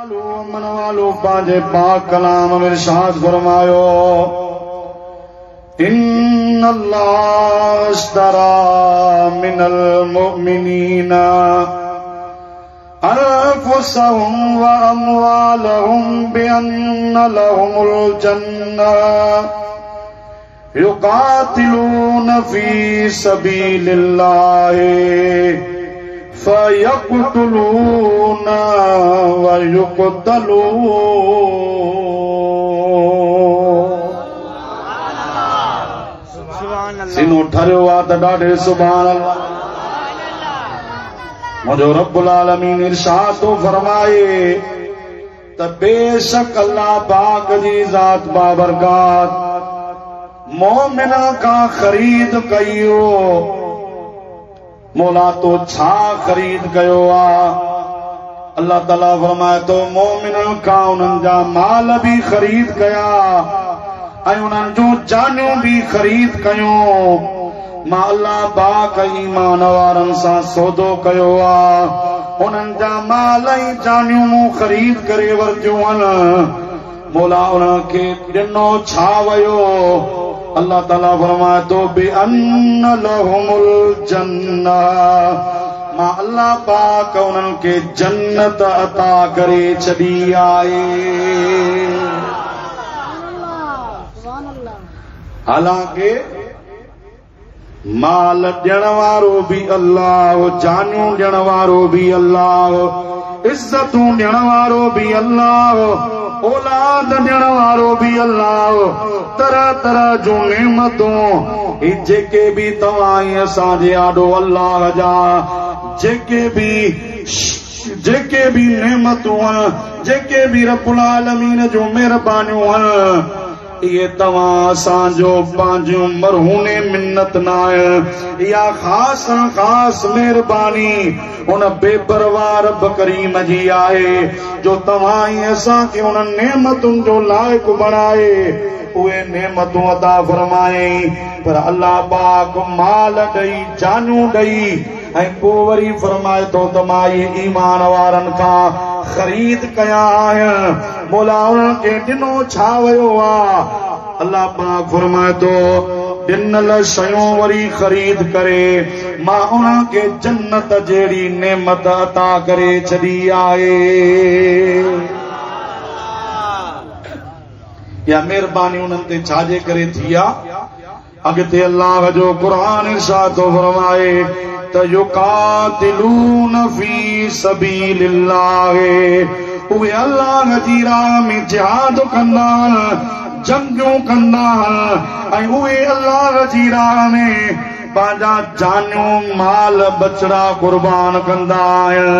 मन वालो पांजे पाक कलाम में इरशाद फरमायो इन्नल्लाह अश्तरा मिनल मुमिनीना अनफुसहुम व अमवालहुम बिअन्न लहुमुल जन्नह युकातिलून फी सबीलिल्लाह फयक़्तुलून व युक़्तलून। सिनो ठरियो आ त ॾाढे सुभान अल्लाह। मुझो रब्बुल आलमीन इरशाद तो फरमाए त बेशक अल्लाह पाक जी ज़ात बाबरकात मोमिना का खरीद कयो। मौला तो छा खरीद कयो आ? अल्लाह ताला फरमाए तो मोमिनन का उन्हनि जा माल भी खरीद कया ऐं उन्हनि जूं जानियूं भी खरीद कयूं। मां अल्लाह पाक ईमान वारनि सां सौदो कयो आ। उन्हनि जा माल ऐं जानियूं मूं खरीद करे वरितियूं आहिनि। मौला उन्हनि खे ॾिनो छा वयो? अल्लाह ताला फरमाए तो बिअन्न लहुमुल जन्नह। मां अल्लाह पाक उन्हनि खे जन्नत अता करे छॾी आहे। हालांकि माल ॾियण वारो भी अल्लाह, जानियूं ॾियण वारो भी अल्लाह, इज्जतूं ॾियण वारो भी अल्लाह, औलाद ॾियण वारो भी अल्लाह, तरह तरह जूं नेमतूं जेके भी तव्हां असांजे आॾो अल्लाह जा जेके भी नेमतूं आहिनि, जेके भी रब्बुल आलमीन जूं महिरबानियूं आहिनि, ये तव्हां असांजो पंहिंजूं मरहूने मिन्नत न आहे। इहा ख़ास महिरबानी उन बेपरवाह रब करीम जी आहे जो तव्हां असांखे उन नेमतुनि जो लाइक़ बणाए उहे नेमतूं अदा फरमाए। पर अल्लाह पाक माल ॾेई जानियूं ॾेई ऐं पोइ वरी फरमाए थो त मां इहे ईमान वारनि खां खरीद कया आहिनि। मौला उन्हनि खे ॾिनो छा वयो आहे? अल्लाह पाक फरमाए थो ॾिनल शयूं वरी खरीद करे मां उन्हनि खे जन्नत जहिड़ी नेमत अता करे छॾी आहे। या महिरबानी उन्हनि ते छाजे करे थी आहे? अॻिते अल्लाह जो क़ुरान इरशाद थो फरमाए त युकातिलून फी सबीलिल्लाह। उहे अल्लाह जी राह में जिहाद कंदा आहिनि, जंगूं कंदा आहिनि ऐं उहे अल्लाह जी राह में पंहिंजा जानियूं माल बचड़ा कुर्बान कंदा आहिनि।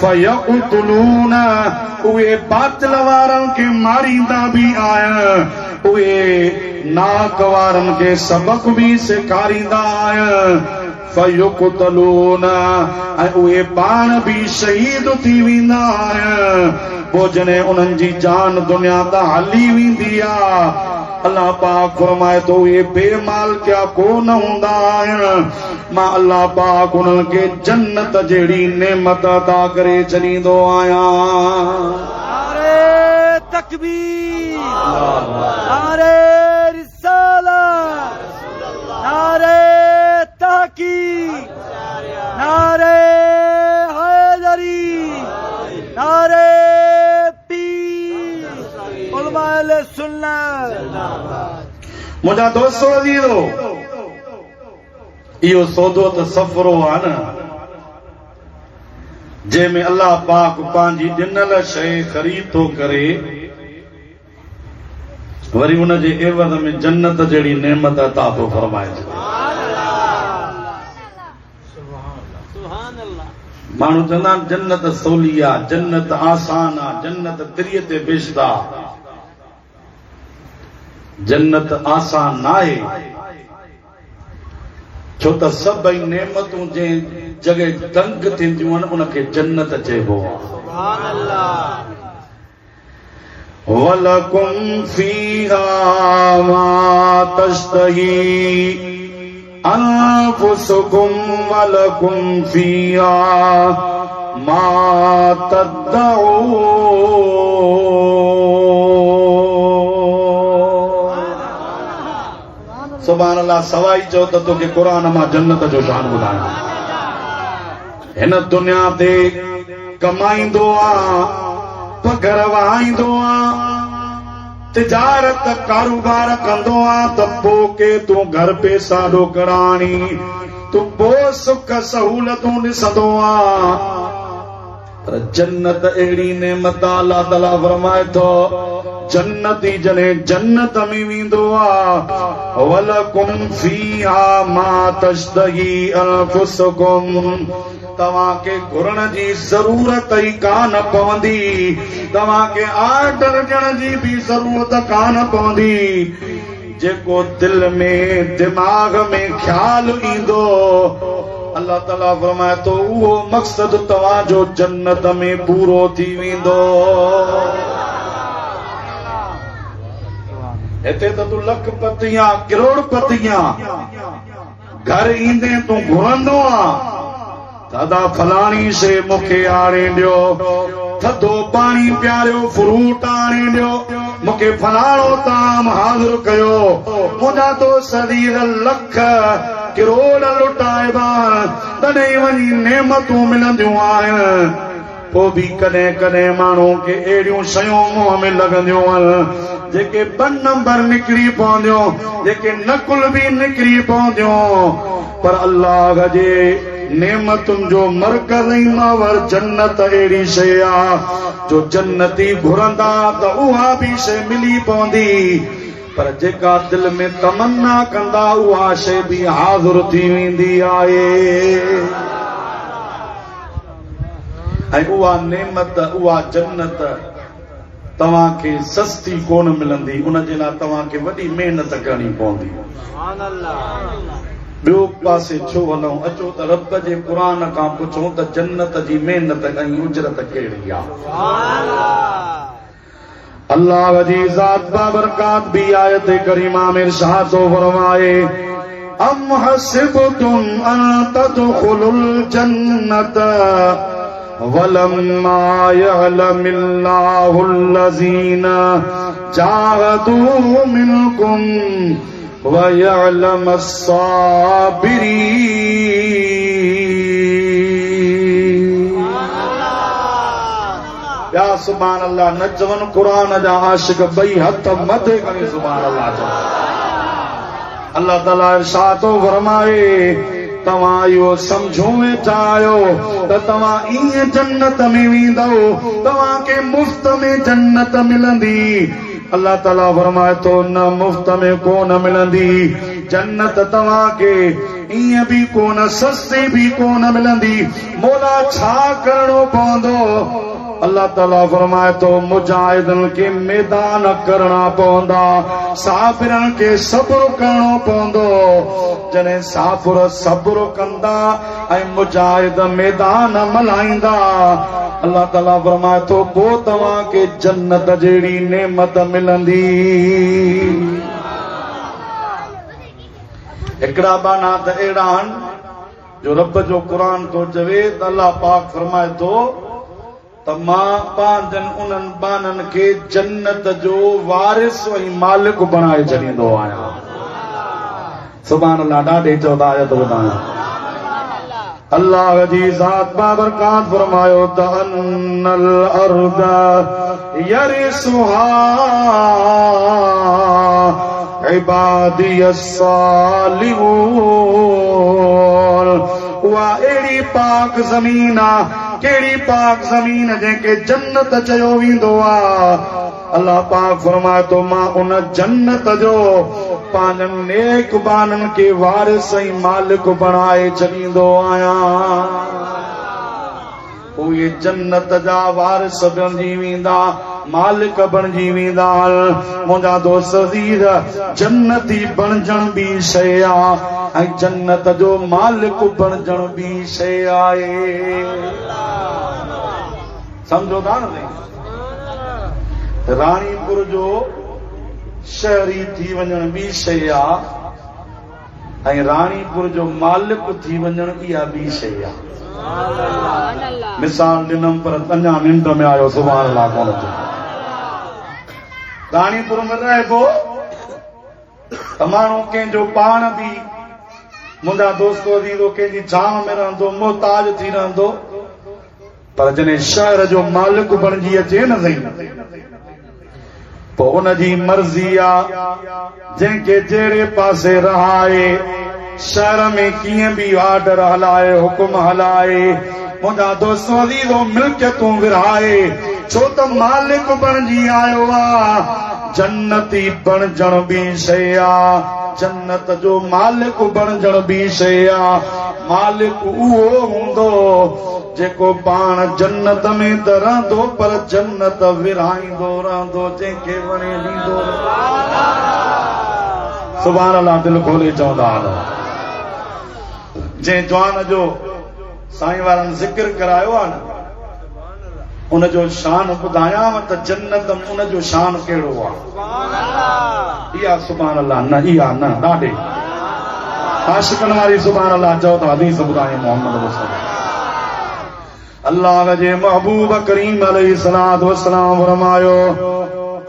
फयक़्तुलून उहे बातिल वारनि खे मारींदा भी आहिनि, उहे नाक वारनि खे सबक भी सेखारींदा आहिनि। फयुक़्तलून ऐं उहे पाण भी शहीद थी वेंदा आहिनि। पोइ जॾहिं उन्हनि जी जान दुनिया तां हली वेंदी आहे अल्लाह पाक फरमाए थो उहे बेमाल क्या कोन हूंदा आहिनि। मां अल्लाह पाक उन्हनि खे जन्नत जहिड़ी नेमत अता करे छॾींदो आहियां। नारे तकबीर, नारे रिसालत, नारे तहकीक, नारे हैदरी, नारे पीर, उलमाए सुन्नत। मुंहिंजा दोस्तो अज़ीज़ो, इहो सौदो त सफ़रो आहे न जंहिंमें अल्लाह पाक पंहिंजी ॾिनल शइ ख़रीद थो करे वरी उन जे एवज़ में जन्नत जहिड़ी नेमत अता थो फरमाए। माण्हू चवंदा आहिनि जन्नत सवली आहे, जन्नत आसान आहे, जन्नत तिरीअ ते बेशदा। जन्नत आसान नाहे, छो त सभई नेमतूं जंहिं जॻह तंग थींदियूं आहिनि उनखे जन्नत चइबो आहे। वलकुम फीहा मा तश्तही अनफुसुकुम वलकुम फीहा मा तद्दऊन। सुभान अल्लाह सवाई चओ त तोखे क़ुरान मां जन्नत जो शान ॿुधायां। हिन दुनिया ते कमाईंदो आ, पघर वहाईंदो आ, तिजारत कारोबार कंदो आ त पोइ के तूं घर पैसा ॾोकराणी तूं पोइ सुख सहूलतूं ॾिसंदो आ। पर जन्नत अहिड़ी नेमत अल्लाह ताला फरमाए थो जन्नती जॾहिं जन्नत में वेंदो आ वलकुम फीहा मा तश्तही अनफुसकुम, तव्हांखे घुरण जी ज़रूरत ई कान पवंदी, तव्हांखे आर्डर ॾियण जी बि ज़रूरत कान पवंदी। जेको दिल में दिमाग़ में ख्याल ईंदो अल्लाह ताला फरमाए थो उहो मक़सद तव्हांजो जन्नत में पूरो थी वेंदो। हिते त तूं लखपतियां करोड़पतियां घर ईंदे तूं घुरंदो आ दादा फलाणी शे मूंखे आणे ॾियो, थधो पाणी पियारियो, फ्रूट आणे ॾियो, मूंखे फलाणो ताम हाज़िर कयो। मुंहिंजा दोस्त लख करोड़ लुटाइबा तॾहिं वञी नेमतूं मिलंदियूं आहिनि। पोइ बि कॾहिं कॾहिं माण्हू खे अहिड़ियूं शयूं मुंहं में लॻंदियूं आहिनि जेके ॿ नंबर निकिरी पवंदियूं, जेके नकुल बि निकिरी पवंदियूं। पर अल्लाह जे नेमतुनि जो मरकज़ ई मावर जन्नत अहिड़ी शइ आ जो जन्नती घुरंदा त उहा बि शइ मिली पवंदी। पर जेका दिल में तमन्ना कंदा उहा शइ बि हाज़िर थी वेंदी आहे। ऐं उहा नेमत उहा जन्नत तव्हांखे सस्ती कोन मिलंदी, उनजे लाइ तव्हांखे वॾी महिनत करणी पवंदी। ॿियो पासे छो वञूं, अचो त रब जे क़ुरान खां पुछूं त जन्नत जी महिनत ऐं उजरत कहिड़ी आहे। अल्लाह जी ज़ात बाबरकात भी आयत करीमा में इरशाद तो फरमाए अम हसिबतुम अन तदखुलुल जन्नत वलम्मा यअलमिल्लाहुल्लज़ीना जाहदू मिनकुम वयअलमस्साबिरीन। या सुभान अल्लाह, न चवन कुरान जा आशिक ॿई हथ मथे खणी सुभान अल्लाह चओ। अल्लाह ताला इरशाद थो फरमाए तव्हां इहो सम्झो वेठा आहियो त तव्हां ईअं जन्नत में वेंदव, तव्हांखे मुफ़्त में जन्नत मिलंदी। अल्लाह ताला फरमाए थो न मुफ़्त में कोन मिलंदी जन्नत, तव्हांखे ईअं बि कोन सस्ती बि कोन मिलंदी। मोला छा करणो पवंदो? अल्लाह ताला फरमाए थो मुजाहिदन खे मैदान करणा पवंदा, साबिरन खे सब्र करणो पवंदो। जॾहिं साबिर सब्र कंदा ऐं मुजाहिद मैदान मल्हाईंदा अल्लाह ताला फरमाए थो पोइ तव्हांखे जन्नत जहिड़ी नेमत मिलंदी। हिकिड़ा बाना त अहिड़ा आहिनि जो रब जो क़ुरान थो चवे त अल्लाह पाक फरमाए थो त मां पंहिंजनि उन्हनि बाननि खे जन्नत जो वारिस ऐं मालिक बणाए छॾींदो आहियां। सुभान अल्लाह, ॾाढे चौधा आयत ॿुधायां। अल्लाह जी ज़ात बाबरकात फरमायो त अन्नल अर्द यरिसुहा इबादियस सालिहून। उहा अहिड़ी पाक ज़मीन आहे, कहिड़ी पाक ज़मीन जंहिंखे जन्नत चयो वेंदो आहे। अल्लाह पाक फरमाए थो मां उन जन्नत जो पंहिंजनि नेक बाननि खे वारिस ऐं मालिक बणाए छॾींदो आहियां। उहे जन्नत जा वारिस बणिजी वेंदा, मालिक बणिजी वेंदा। मुंहिंजा दोस्त अज़ीज़, जन्नती बणजण बि शइ आहे ऐं जन्नत जो मालिक बणजण बि शइ आहे। सम्झो था न? राणीपुर जो शहरी थी वञण बि शइ आहे ऐं राणीपुर जो मालिक थी वञण इहा बि शइ आहे। मिसाल ॾिनमि पर अञा निंड में आयो, सुभाणे अल्लाह कोन अचे। राणीपुर में रहिबो माण्हू कंहिंजो पाण बि मुंहिंजा दोस्त अज़ीज़ो कंहिंजी जाम में रहंदो मोहताज थी रहंदो पर जॾहिं शहर जो मालिक बणिजी अचे न सही पोइ उनजी मर्ज़ी आहे जंहिंखे जहिड़े पासे रहाए शहर में कीअं बि ऑर्डर हलाए हुकुम हलाए मुंहिंजा दोस्त अज़ीज़ो मिल्कियतूं विरहाए छो त मालिक बणिजी आयो आहे जन्नती बणजण बि शइ आहे जन्नत जो मालिक बणजण बि शइ आहे मालिक उहो हूंदो जेको पाण जन्नत में त रहंदो पर जन्नत विरहाईंदो रहंदो जंहिंखे वणे ॾींदो सुभान अल्लाह दिल खोले चवंदा आहिनि जंहिं जवान जो साईं वारनि ज़िक्र करायो आहे न उनजो शान ॿुधायांव त जन्नत में उनजो शान कहिड़ो आहे इहा सुभान अल्लाह न इहा न ॾाढे आशिकनि वारी सुभान अल्लाह चओ त हदीस ॿुधाए मोहम्मद रसूल अल्लाह जे महबूब करीम अलैहिस्सलातु वस्सलाम फरमायो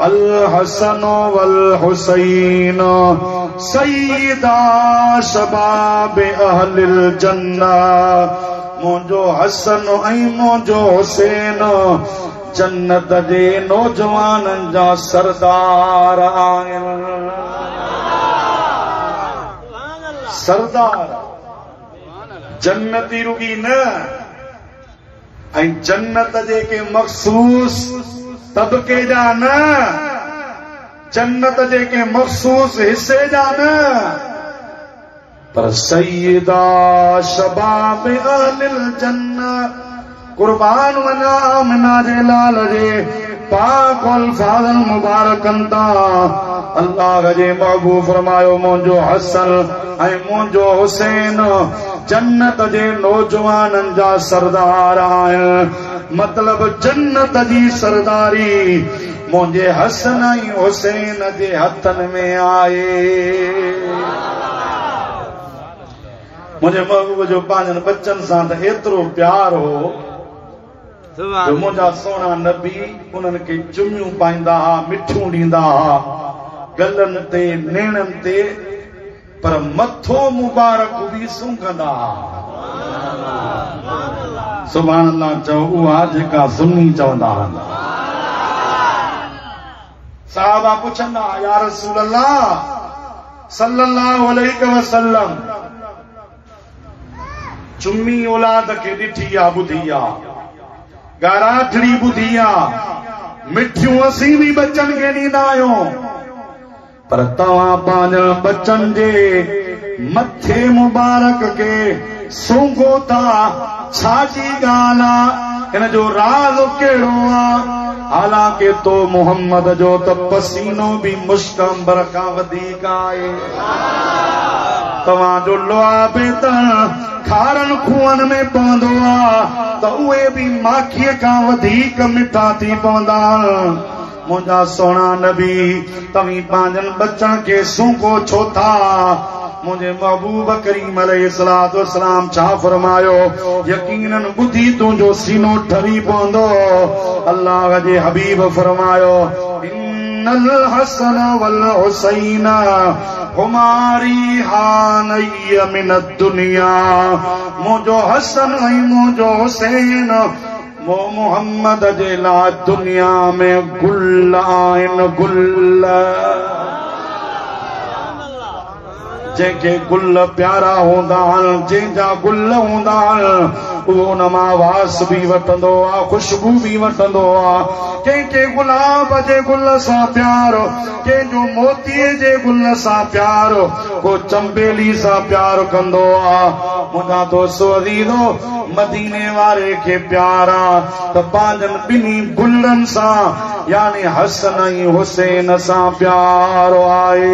अल हसन वल हुसैन सय्यदा शबाब अहलिल जन्नह मुंहिंजो हसन ऐं मुंहिंजो हुसैन जन्नत जे नौजवाननि जा सरदार आहिनि सरदार जन्नती रुगी न ऐं जन्नत जेके मखसूस तबके जा न जन्नत जेके मखसूस हिस्से जा न पर सय्यदा शबाब अहलिल जन्नह कुर्बान वञा आमिना जे लाल जे पाक अल्फाज़न मुबारकन ता अल्लाह जे महबूब फरमायो मुंहिंजो हसन ऐं मुंहिंजो हुसैन जन्नत जे नौजवाननि जा सरदार आहिनि मतलब जन्नत जी सरदारी मुंहिंजे हसन ऐं हुसैन जे हथनि में आहे मुंहिंजे महबूब जो पंहिंजनि बच्चनि सां त एतिरो प्यार हो जो मुंहिंजा सोना नबी उन्हनि खे चुमियूं पाईंदा हुआ मिठियूं ॾींदा हुआ गलनि ते नेणनि ते पर मथो मुबारक बि सूंघंदा हुआ सुभान अल्लाह चओ उहा जेका सुन्नी चवंदा आहिनि साहबा पुछंदा या रसूल अल्लाह सल्लल्लाहु अलैहि वसल्लम चुम्मी औलाद खे ॾिठी आहे ॿुधी आहे गाराठड़ी ॿुधी आहे मिठियूं असीं बि बच्चनि खे ॾींदा आहियूं पर तव्हां पंहिंजनि बच्चनि जे मथे मुबारक खे सूंघो था छाजी ॻाल्हि आहे हिन जो राज़ कहिड़ो आहे हालांकि तो मोहम्मद जो त पसीनो बि मुश्क अंबर खां वधीक आहे तव्हांजो लुआब त खारनि खूहनि में पवंदो आहे त उहे बि माखीअ खां वधीक मिठा थी पवंदा मुंहिंजा सोना नबी तव्हीं पंहिंजनि बच्चनि खे सूंघो छो था मुंहिंजे महबूब करीम अलैहिस्सलातु वस्सलाम छा फरमायो यकीनन ॿुधी तुंहिंजो सीनो ठरी पवंदो अल्लाह जे हबीब फरमायो इन्नल हसन वल हुसैन हुमारी हानय मिन दुनिया मुंहिंजो हसन ऐं मुंहिंजो हुसैन मोहम्मद जे लाइ दुनिया में गुल आहिनि गुल जंहिंखे गुल प्यारा हूंदा आहिनि जंहिंजा गुल हूंदा आहिनि उहो उन मां वास बि वठंदो आहे ख़ुशबू बि वठंदो आहे कंहिंखे गुलाब जे गुल सां प्यारो कंहिंजो मोतीअ जे गुल सां प्यारो को चंबेली सां प्यार कंदो आहे मुंहिंजा दोस्त अज़ीज़ो मदीने वारे खे प्यार आहे त पंहिंजनि ॿिन्ही गुलनि सां यानी हसन ऐं हुसैन सां प्यार आहे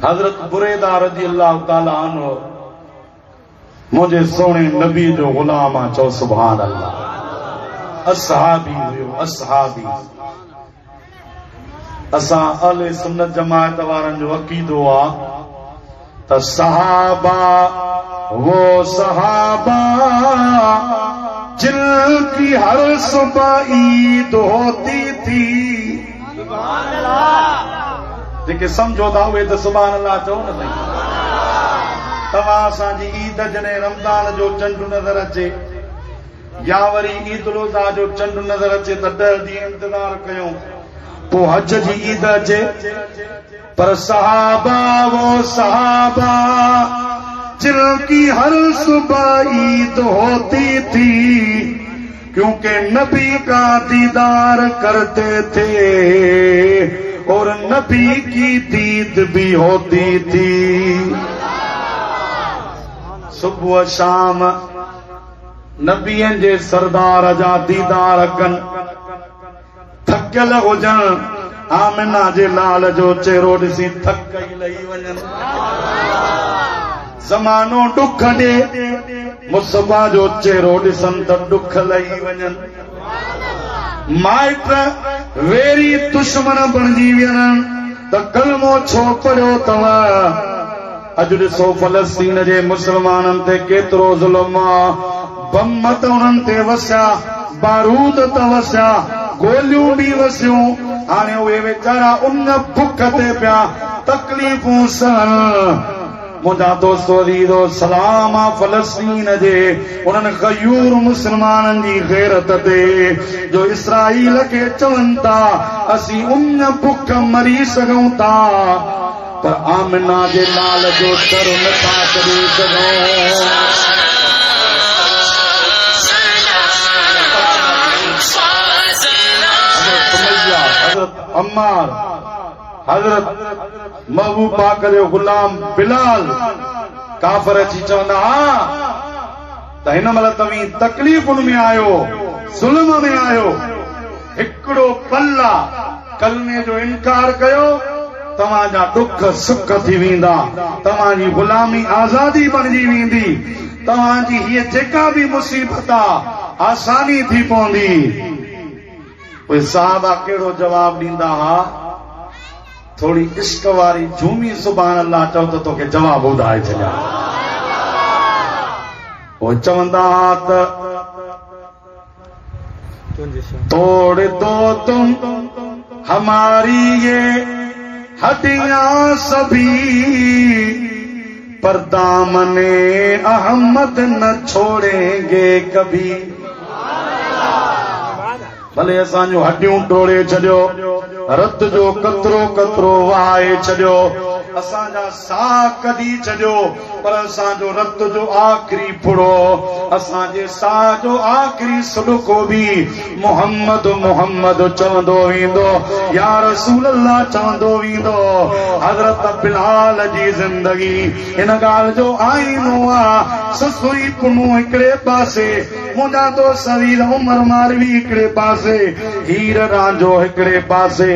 हजरत बुरैदा रज़ी अल्लाह ताला अन्हु मुंहिंजे सोणे नबी जो गुलाम आहे चओ सुभान अल्लाह असहाबी हुयो असहाबी असां अहले सुन्नत जमात वारनि जो अक़ीदो आहे त सहाबा वो सहाबा जिनकी हर सुबह ईद होती थी जेके सम्झो था उहे त सुभान अल्लाह चओ न साईं। तव्हां असांजी ईद जॾहिं रमज़ान जो चंड नज़र अचे या वरी ईद उल अज़हा जो चंड नज़र अचे त 10 ॾींहं इंतज़ार कयूं, पोइ हज जी ईद अचे। पर सहाबा वो सहाबा जिनकी हर सुबह ईद होती थी, क्योंकि नबी का दीदार करते थे और नबी की दीद भी होती थी। सुबह शाम नबियन जे सरदार जा दीदार कन, थकियल हुजन आमिना जे लाल जो चेहरो ॾिसी थक ई लही वञन। ज़मानो ॾुख ॾे मुस्तफा जो चेहरो ॾिसन त ॾुख लही वञन। माइट वेरी दुश्मन बणजी वञन त कलमो छो पढ़ियो अथव। अॼु ॾिसो फलस्तीन जे मुसलमाननि ते केतिरो ज़ुल्म आहे। बम त उन्हनि ते वसिया, बारूद त वसिया, गोलियूं बि वसियूं। हाणे उहे वीचारा उन बुख ते पिया तकलीफ़ूं सहन। मुंहिंजा दोस्त वरीदो सलाम आहे फलस्तीन जे उन्हनि गयूर मुसलमाननि जी गैरत ते जो इसराईल खे चवनि था असीं उन बुख मरी सघूं था, पर आमिना जे लाल जो दर नथा छॾे सघूं। हज़रत अम्मार, हज़रत महबूब पाक जो गुलाम बिलाल काफ़र अची चवंदा त हिन महिल तव्हीं तकलीफ़ुनि में आहियो, ज़ुल्म में आहियो, हिकिड़ो पल्ला कलमे जो इनकार कयो, तव्हांजा ॾुख सुख थी वेंदा, तव्हांजी गुलामी आज़ादी बणिजी वेंदी, तव्हांजी हीअ जेका बि मुसीबत आहे आसानी थी पवंदी। उहे साहबा कहिड़ो जवाब ॾींदा हुआ? थोड़ी इश्क वारी झूमी सुभान अल्लाह चओ त तोखे जवाब ॿुधाए छॾियां। उहे चवंदा त तोड़ दो तुम हमारी ये हड्डियां सभी, पर दामने अहमद न छोड़ेंगे कभी। भले असांजूं हड्डियूं टोड़े छॾियो, रत जो कतरो कतरो वहाए छॾियो, असांजा साह कढी छॾियो, पर असांजो रत जो आख़िरी फुड़ो, असांजे साह जो आख़िरी सुॾको बि मोहम्मद मोहम्मद चवंदो वेंदो, या रसूल अल्लाह चवंदो वेंदो। हज़रत बिलाल जी ज़िंदगी हिन ॻाल्हि जो आईनो आहे। ससुई पुनू हिकिड़े पासे, मुंहिंजा दोस्त वीर उमर मारवी हिकिड़े पासे, हीर रांझो हिकिड़े पासे,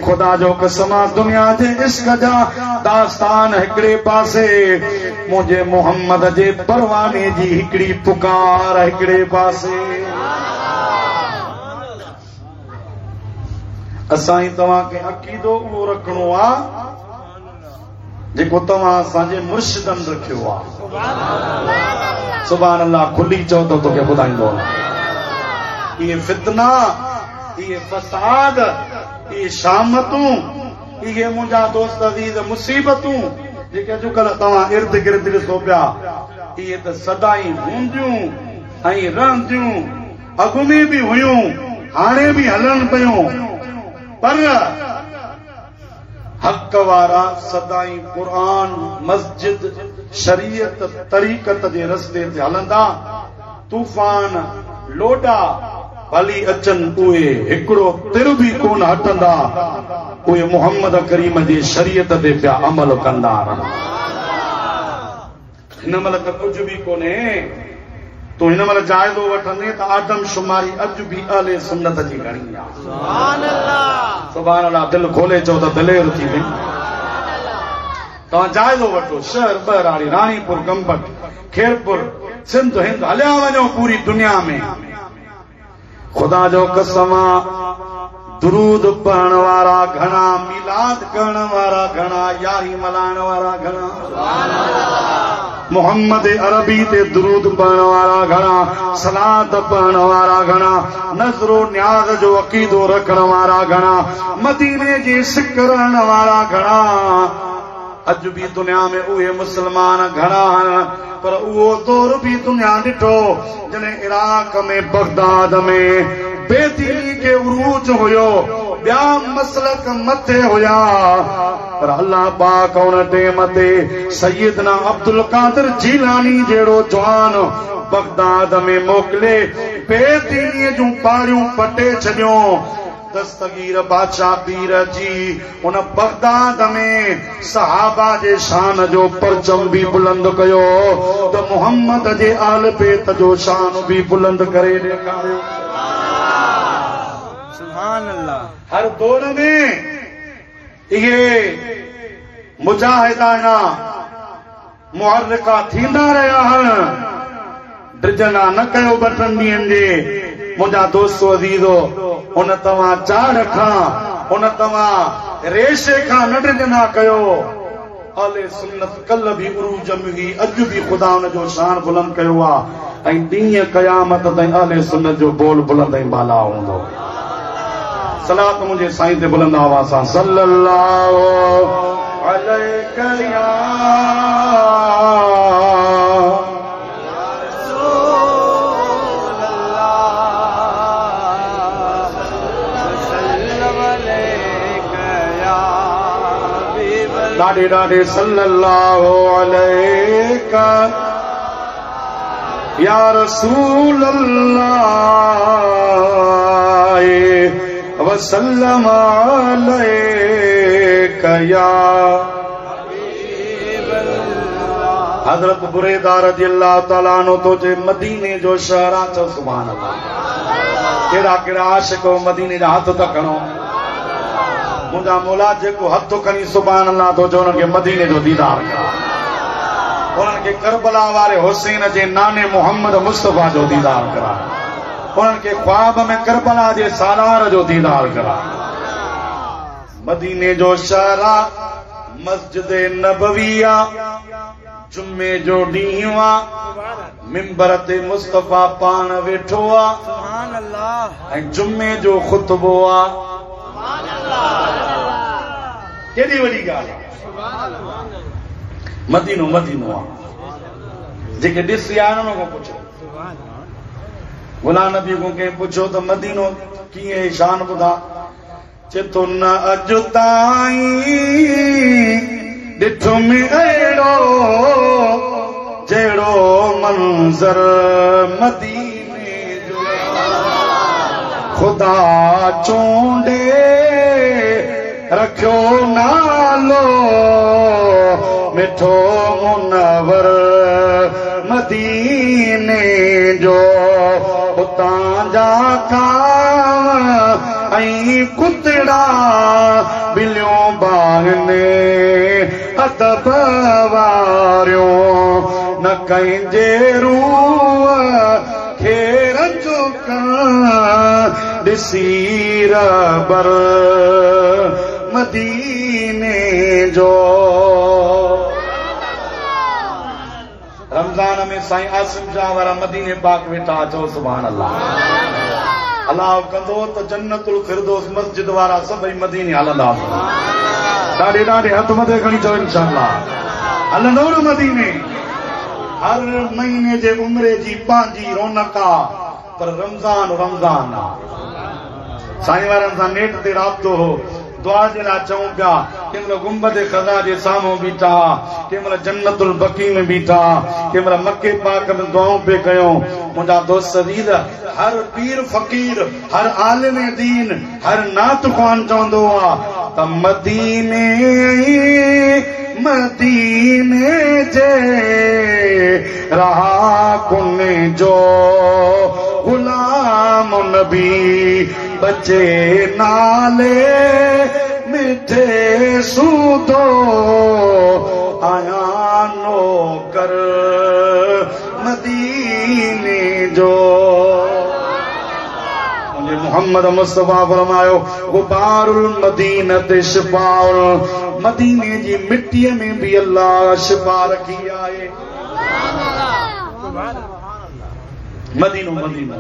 ख़ुदा जो कसम दुनिया जे इश्क जा दास्तान हिकिड़े पासे, मुंहिंजे मोहम्मद जे परवाने जी हिकिड़ी पुकार हिकिड़े पासे। असां तव्हांखे अक़ीदो उहो रखणो आहे जेको तव्हां असांजे मुर्शिदनि रखियो आहे। सुभान अल्लाह खुली चओ त तोखे ॿुधाईंदो। इहे फितना, इहे फसाद, इहे शामतूं, इहे मुंहिंजा दोस्त अज़ीज़ मुसीबतूं जेके अॼुकल्ह तव्हां इर्द गिर्द ॾिसो पिया, इहे त सदाई हूंदियूं ऐं रहंदियूं, अॻु में बि हुयूं, हाणे बि हलनि पियूं, पर हक़ वारा सदाई क़ुरान, मस्जिद, शरीयत, तरीक़त जे रस्ते ते हलंदा। तूफ़ान लोडा भली अचनि, उहे हिकिड़ो तिर बि कोन हटंदा, उहे मुहम्मद करीम जी शरीयत ते पिया अमल कंदा। हिन महिल त कुझु बि कोन्हे। तूं हिन महिल जाइज़ो वठंदे त आदम शुमारी अॼु बि अहले सुन्नत जी घणी आहे। सुभान अल्लाह, सुभान अल्लाह। दिलि खोले चओ त दिलेर थी वई। तव्हां जाइज़ो वठो। शहर बहराड़ी, राणीपुर, गंबट, खेरपुर, सिंध, हिंद हलिया वञो पूरी दुनिया में। ख़ुदा जो कसम दुरूद पढ़ण वारा घणा, मिलाद करण वारा घणा, यारी मल्हाइण वारा घणा। मोहम्मद अरबी ते दुरूद पढ़ण वारा घणा, सलात पढ़ण वारा घणा, नज़रो न्याज़ जो अक़ीदो रखण वारा घणा, मदीने जी सिक रहण वारा घणा। अज भी दुनिया में उहे मुसलमान घणा आहिनि, पर उहो दौर भी दुनिया ॾिठो जॾहिं इराक में बगदाद में बेदीनी के उरूज हुयो, ॿिया मसलक मथे हुया, पर अल्लाह पाक उन टेम ते सैयदना अब्दुल कादिर जीलानी जहिड़ो जवान बगदाद में मोकिले बेदीनीअ जूं पाड़ियूं पटे छॾियूं। दस्तगीर बादशाह पीर जी उन बगदाद में सहाबा जे शान जो परचम भी बुलंद कयो, त मोहम्मद जे आल बैत जो शान भी बुलंद करे ॾेखारियो। सुभान अल्लाह। हर दौर में इहे मुजाहिदाना मुहर्रिका थींदा रहिया आहिनि। ड्रिजना न कयो ॿ टिनि ॾींहंनि जे मुंहिंजा दोस्त अज़ीज़ो, उन तव्हां चाड़ खां उन तव्हां रेशे खां न ड्रिजना कयो। आले सुन्नत कल भी उरूज में हुई, अॼु भी ख़ुदा उन जो शान बुलंद कयो आहे, ऐं ॾींहं क़यामत ताईं आले सुन्नत जो बोल बुलंद ऐं बाला हूंदो। सलात मुझे साईं ते बुलंद आवाज़ सां सल्लल्लाहु अलैहि या ॾाढे ॾाढे सल्लल्लाहु अलैका या रसूल अल्लाह वसल्लम अलैका या हजरत बुरैदा रज़ियल्लाहु तआला अन्हु तो जे मदीने जो शहर आहे। चओ सुभान अल्लाह। कहिड़ा कहिड़ा आशिक मदीने जा हथ त खणो। मुंहिंजा मौला जेको हथ खणी सुभान अल्लाह तो चओ उनखे मदीने जो दीदार करा, उन्हनि खे करबला वारे हुसैन जे नाने मोहम्मद मुस्तफा जो दीदार करा, उन्हनि खे ख्वाब में करबला जे सालार जो दीदार करा। मदीने जो शहर आहे, मस्जिद नबवी आहे, जुमे जो ॾींहुं आहे, मिंबर ते मुस्तफा पाण वेठो आहे, सुभान अल्लाह, ऐं जुमे जो ख़ुतबो आहे। केॾी वॾी ॻाल्हि आहे। मदीनो मदीनो आहे। जेके ॾिसी आया आहिनि उन खां पुछो, गुलाम नबी को कंहिं पुछो त मदीनो कीअं शान ॿुधा, चए थो न अॼु ताईं ॾिठो में अहिड़ो जहिड़ो मंज़र मदीने जो, ख़ुदा चूंडे रखियो नालो मिठो मुनवर मदीने जो, उतां जा कांव ऐं कुतड़ा बिलियूं बागने अदब वारियूं न कंहिंजे रूह खे रंजुकन ॾिसी रबर मदीने जो। रमजान में साईं आसिम शाह वारा मदीने पाक वेठा। चओ सुभान अल्लाह। अल्लाह कंदो त जन्नतुल फिरदौस मस्जिद वारा सभई मदीने हलंदा। ॾाढे ॾाढे हथ मथे खणी चओ इंशाअल्लाह हलंदो न मदीने। हर महीने जे उम्रे जी पंहिंजी रौनक आहे, पर रमज़ान रमज़ान आहे। साईं वारनि सां नेट ते राब्तो हो, दुआ जे लाइ चऊं पिया। कंहिं महिल गुंबद ख़ज़ा जे साम्हूं बीठा, कंहिं महिल जन्नतुल बकी में बीठा, कंहिं महिल मके पाक में दुआऊं पे कयूं। मुंहिंजा दोस्त अज़ीज़, हर पीर फ़कीर, हर आलिम दीन, हर नात ख़्वान चवंदो आहे त मदीने मदीने जे रहा कुने जो गुलाम नबी बचे नाले मिठे सूदो आया नौकर मदीने जो। मोहम्मद मुस्तफा फरमायो गुबारुल मदीनत शिफाउल, मदीने जी मिट्टीअ में भी अल्लाह शिफा रखी आहे। मदीनो मदीनो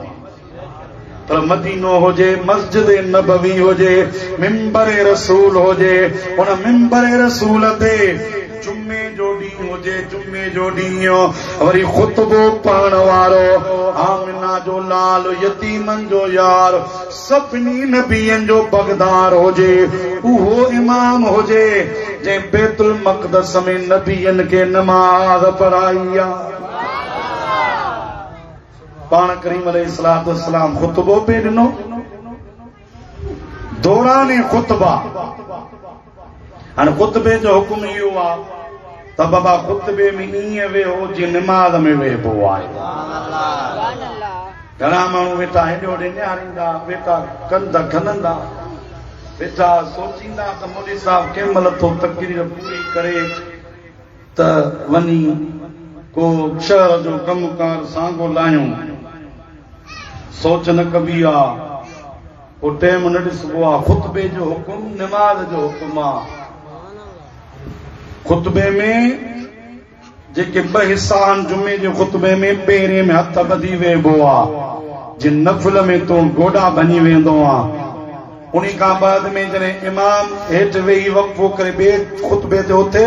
पर मदीनो होजे मस्जिद नबवी होजे मिंबर रसूल होजे उन मिंबर रसूल ते जुम्मे जो ॾींहुं होजे जुम्मे जो ॾींहुं वरी ख़ुतबो पढ़ण वारो आमिना जो लाल यतीमन जो यार सभिनी नबियनि जो बगदार होजे उहो इमाम होजे जंहिं बैतुल मक़दस में नबियनि खे नमाज़ पढ़ाई आहे पाण करीम अलैहिस्सलातु वस्सलाम ख़ुतबो पे ॾिनो दौराने ख़ुतबा हाणे ख़ुतबे जो हुकुम इहो आहे त बाबा ख़ुतबे में ईअं वेहो जीअं निमाज़ में वेहबो आहे घणा माण्हू वेठा हेॾे होॾे निहारींदा वेठा कंध खणंदा वेठा सोचींदा त मौलवी साहब कंहिं महिल थो तकरीर पूरी करे त वञी को शहर जो कमकार सांगो लायूं सोच न कबी आहे पोइ टाइम न ॾिसबो आहे ख़ुतबे जो हुकुम निमाज़ जो हुकुम आहे ख़ुतबे में जेके ॿ हिसा आहिनि जुमे जे ख़ुतबे में पहिरें में हथ ॿधी वेहबो आहे जिन नफ़िल में तूं गोॾा भञी वेंदो आहे उन खां बाद में जॾहिं इमाम हेठि वेही वक़फ़ो करे ॿिए ख़ुतबे ते उथे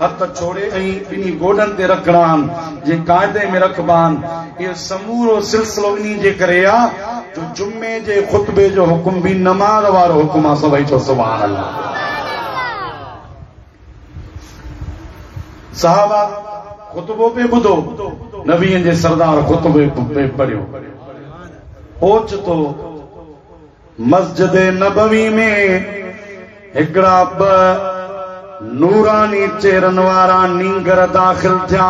हथ छोड़े ऐं ॿिन्ही गोॾनि ते रखणा आहिनि जीअं क़ाइदे में रखबा आहिनि इहो समूरो सिलसिलो इन जे करे आहे जो जुमे जे ख़ुतबे जो हुकुम बि नमाज़ वारो हुकुम आहे सभई चओ सुभान अल्लाह सहाबा ख़ुतबो पे ॿुधो नबीअनि जे सरदार ख़ुतबे पे पढ़ियो ओचितो मस्जिद नबवी में हिकिड़ा ॿ नूरानी चेहरनि वारा नींगर दाख़िल थिया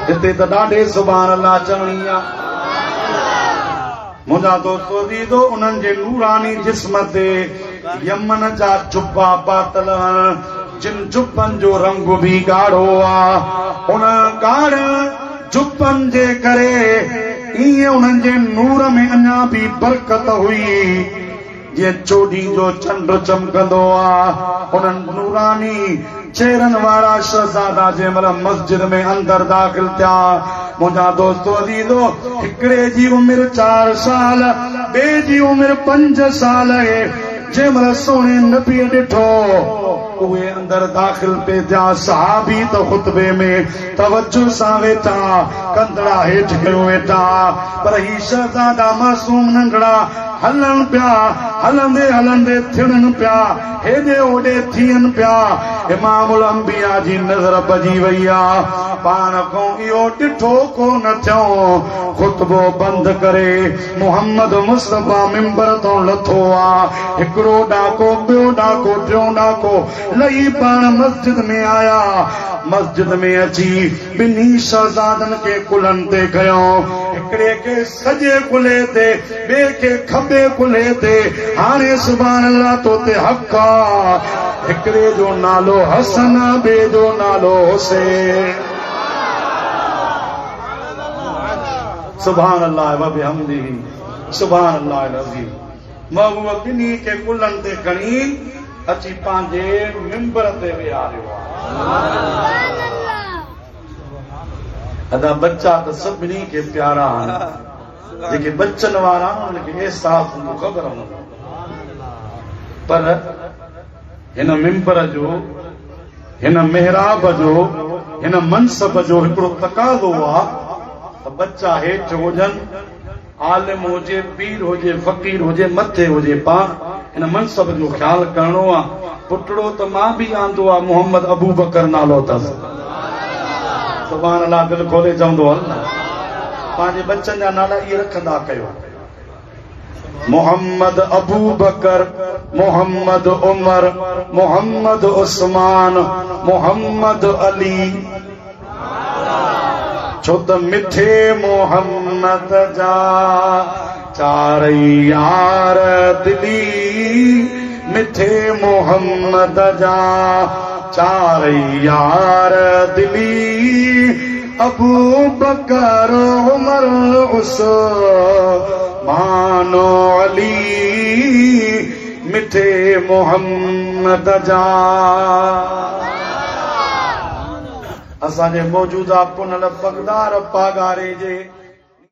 हिते त ॾाढे सुभान अल्लाह चवणी आहे मुंहिंजा दोस्तो दीदो उन्हनि जे नूरानी जिस्म ते यमन जा जुब्बा पातल जिन जुब्बनि जो रंग बि ॻाढ़ो आहे उन ॻाढ़ जुब्बनि जे करे ईअं उन्हनि जे नूर में अञा बि बरकत हुई जीअं चोॾीं जो चंड चमकंदो आहे उन्हनि नूरानी चेहरनि वारा शहज़ादा जंहिं महिल मस्जिद में अंदरि दाख़िल थिया मुंहिंजा दोस्तो अज़ीज़ो हिकिड़े जी उमिरि 4 साल ॿिए जी उमिरि 5 साल जंहिं महिल सोणे नबीअ ॾिठो उहे अंदरि दाख़िल पे थिया सहाबी त ख़ुतबे में तवज्जो सां वेठा कंदड़ा हेठि कयो वेठा पर ही शहज़ादा मासूम नंढड़ा हलनि पिया हलंदे हलंदे थियनि पिया हेॾे होॾे थियनि पिया इमामुल अंबिया जी नज़र भॼी वई आहे पाण खां इहो ॾिठो कोन थियूं ख़ुतबो बंदि करे मुहम्मद मुस्तफ़ा मिंबर तां लथो आहे हिकिड़ो ॾाको ॿियो ॾाको टियों ॾाको लही पाण मस्जिद में आया मस्जिद में अची ॿिन्ही शहज़ादनि खे कुल्हनि ते खयो हिकिड़े खे सॼे कुल्हे ते ॿिए खे खॿे कुल्हे ते हाणे सुभान अल्लाह तो ते हक़ आहे हिकिड़े जो नालो हसन ॿिए जो नालो हुसैन सुभान अल्लाह व बिहम्दिही सुभान अल्लाह अज़ीम मां उहा ॿिन्ही खे कुल्हनि ते खणी अची पंहिंजे मिंबर ते विहारियो अदा बच्चा त सभिनी खे प्यारा आहिनि जेके बच्चन वारा आहिनि उनखे एहसास हूंदो ख़बर हूंदो पर हिन मिंबर जो हिन मेहराब जो हिन मनसब जो हिकिड़ो तकाज़ो आहे त बच्चा हेठि हुजनि आलिम हुजे पीर हुजे फ़कीर हुजे मथे हुजे पाण हिन मनसब जो ख़्यालु करणो आहे पुटड़ो त मां बि आंदो आहे मोहम्मद अबू बकर नालो अथसि सुभान अल्लाह दिलि खोले चवंदो हल न पंहिंजे बच्चनि जा नाला इहे रखंदा कयो मोहम्मद अबू बकर मोहम्मद उमर मोहम्मद उस्मान मोहम्मद अली छो त मिठे मोहम्मद जा 4 यार दिली मिठे मोहम्मद जा 4 यार दिली अबू बकर उमर उस्मान अली मिठे मोहम्मद जा असांजे मौजूदा पुनल पगदार पागारे जे